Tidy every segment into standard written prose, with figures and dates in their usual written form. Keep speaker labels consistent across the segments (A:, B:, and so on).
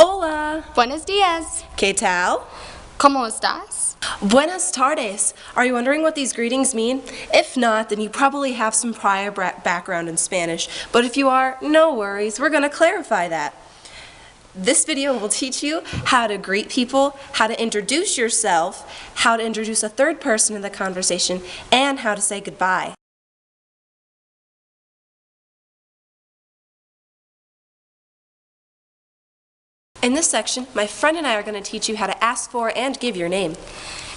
A: Hola!
B: Buenos dias!
A: ¿Qué tal?
B: ¿Cómo estás?
A: Buenas tardes. Are you wondering what these greetings mean? If not, then you probably have some prior background in Spanish. But if you are, no worries. We're going to clarify that. This video will teach you how to greet people, how to introduce yourself, how to introduce a third person in the conversation, and how to say goodbye. In this section, my friend and I are going to teach you how to ask for and give your name.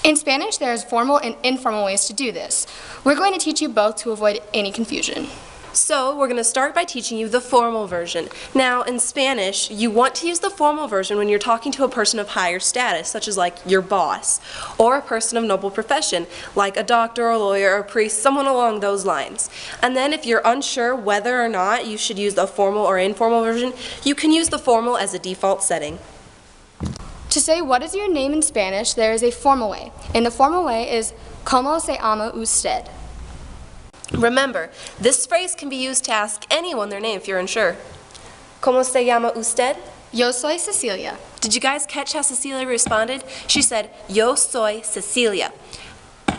B: In Spanish, there's formal and informal ways to do this. We're going to teach you both to avoid any confusion.
A: So, we're going to start by teaching you the formal version. Now, in Spanish, you want to use the formal version when you're talking to a person of higher status, such as like your boss, or a person of noble profession, like a doctor, a lawyer, or a priest, someone along those lines. And then if you're unsure whether or not you should use the formal or informal version, you can use the formal as a default setting.
B: To say what is your name in Spanish, there is a formal way. And the formal way is, ¿Cómo se llama usted?
A: Remember, this phrase can be used to ask anyone their name if you're unsure. ¿Cómo se llama usted?
B: Yo soy Cecilia.
A: Did you guys catch how Cecilia responded? She said, Yo soy Cecilia.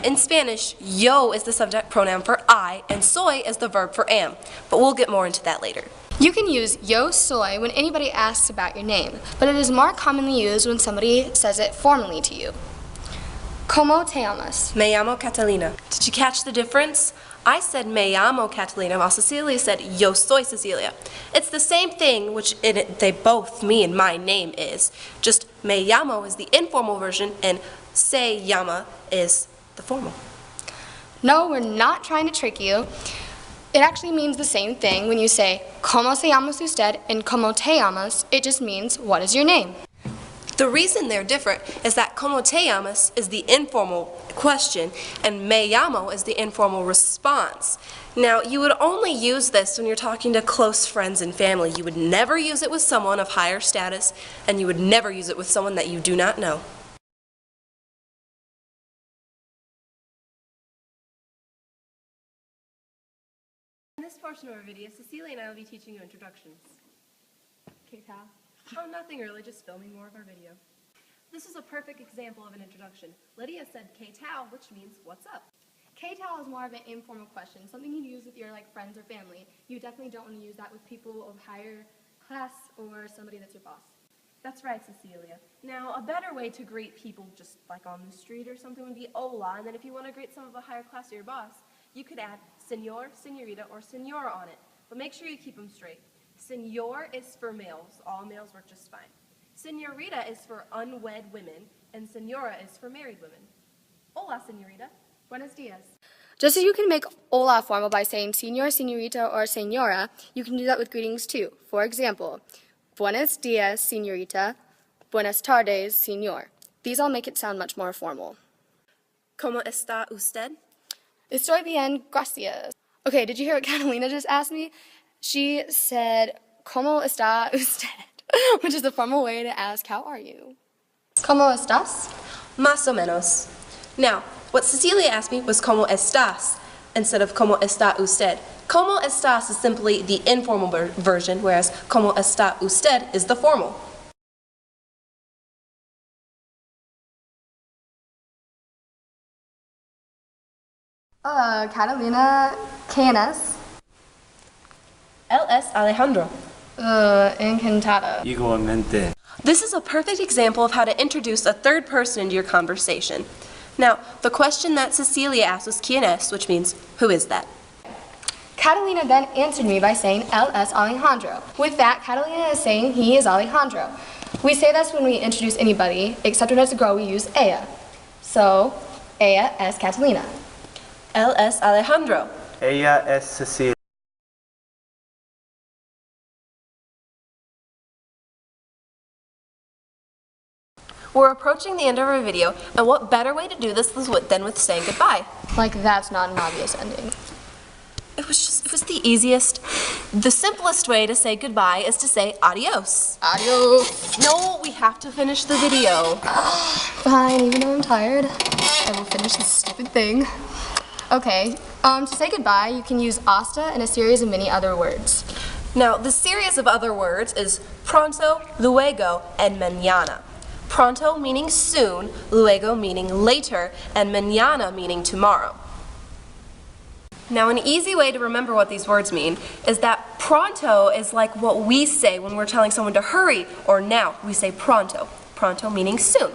A: In Spanish, yo is the subject pronoun for I, and soy is the verb for am. But we'll get more into that later.
B: You can use yo soy when anybody asks about your name, but it is more commonly used when somebody says it formally to you. ¿Cómo te llamas?
A: Me llamo Catalina. Did you catch the difference? I said me llamo Catalina, while Cecilia said yo soy Cecilia. It's the same thing, which they both mean my name is. Just me llamo is the informal version, and se llama is the formal.
B: No, we're not trying to trick you. It actually means the same thing when you say, ¿Cómo se llama usted? And ¿Cómo te llamas? It just means, what is your name?
A: The reason they're different is that ¿Cómo te llamas? Is the informal question, and me llamo is the informal response. Now, you would only use this when you're talking to close friends and family. You would never use it with someone of higher status, and you would never use it with someone that you do not know. In this portion of our video, Cecilia and I will be teaching you introductions.
B: Okay, pal.
A: Oh, nothing really, just filming more of our video. This is a perfect example of an introduction. Lydia said K-Tao, which means what's up.
B: K-Tao is more of an informal question, something you'd use with your friends or family. You definitely don't want to use that with people of higher class or somebody that's your boss.
A: That's right, Cecilia. Now, a better way to greet people just like on the street or something would be hola, and then if you want to greet some of a higher class or your boss, you could add señor, señorita, or señora on it. But make sure you keep them straight. Señor is for males. All males work just fine. Señorita is for unwed women, and señora is for married women. Hola, señorita.
B: Buenos dias. Just as you can make hola formal by saying señor, señorita, or señora, you can do that with greetings too. For example, buenos dias, señorita. Buenas tardes, señor. These all make it sound much more formal.
A: ¿Cómo está usted?
B: Estoy bien, gracias. Okay, did you hear what Catalina just asked me? She said, ¿Cómo está usted? Which is the formal way to ask, how are you? ¿Cómo estás?
A: Más o menos. Now, what Cecilia asked me was ¿Cómo estás? Instead of ¿Cómo está usted? ¿Cómo estás is simply the informal version, whereas ¿Cómo está usted is the formal.
B: Catalina, ¿quién es?
A: Él es Alejandro.
B: Encantada.
C: Igualmente.
A: This is a perfect example of how to introduce a third person into your conversation. Now, the question that Cecilia asked was ¿Quién es?, which means, who is that?
B: Catalina then answered me by saying, Él es Alejandro. With that, Catalina is saying he is Alejandro. We say this when we introduce anybody, except when it's a girl, we use ella. So, ella es Catalina.
A: Él es Alejandro.
C: Ella es Cecilia.
A: We're approaching the end of our video, and what better way to do this than with saying goodbye?
B: Like, that's not an obvious ending.
A: It was the easiest. The simplest way to say goodbye is to say adios.
B: Adios.
A: No, we have to finish the video.
B: Fine, even though I'm tired, I will finish this stupid thing. Okay, to say goodbye, you can use hasta and a series of many other words.
A: Now, the series of other words is pronto, luego, and mañana. Pronto meaning soon, luego meaning later, and mañana meaning tomorrow. Now, an easy way to remember what these words mean is that pronto is like what we say when we're telling someone to hurry or now. We say pronto. Pronto meaning soon.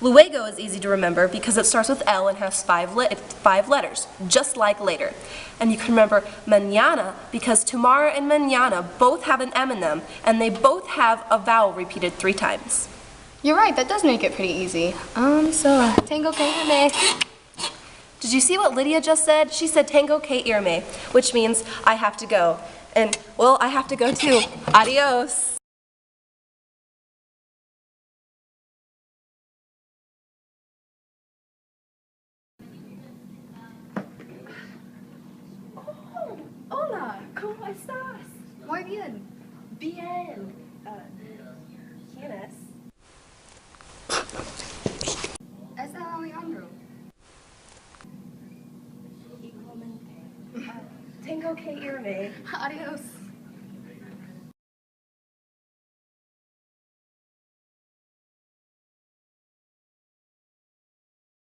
A: Luego is easy to remember because it starts with L and has five letters, just like later. And you can remember mañana because tomorrow and mañana both have an M in them, and they both have a vowel repeated 3 times.
B: You're right, that does make it pretty easy. So, tengo que irme.
A: Did you see what Lydia just said? She said tengo que irme, which means I have to go. And, well, I have to go too. Adios. Hola, ¿cómo estás?
B: Muy bien.
A: Bien. ¿Quién es?
B: Es Alejandro.
A: Igualmente. Tengo que irme.
B: Adios.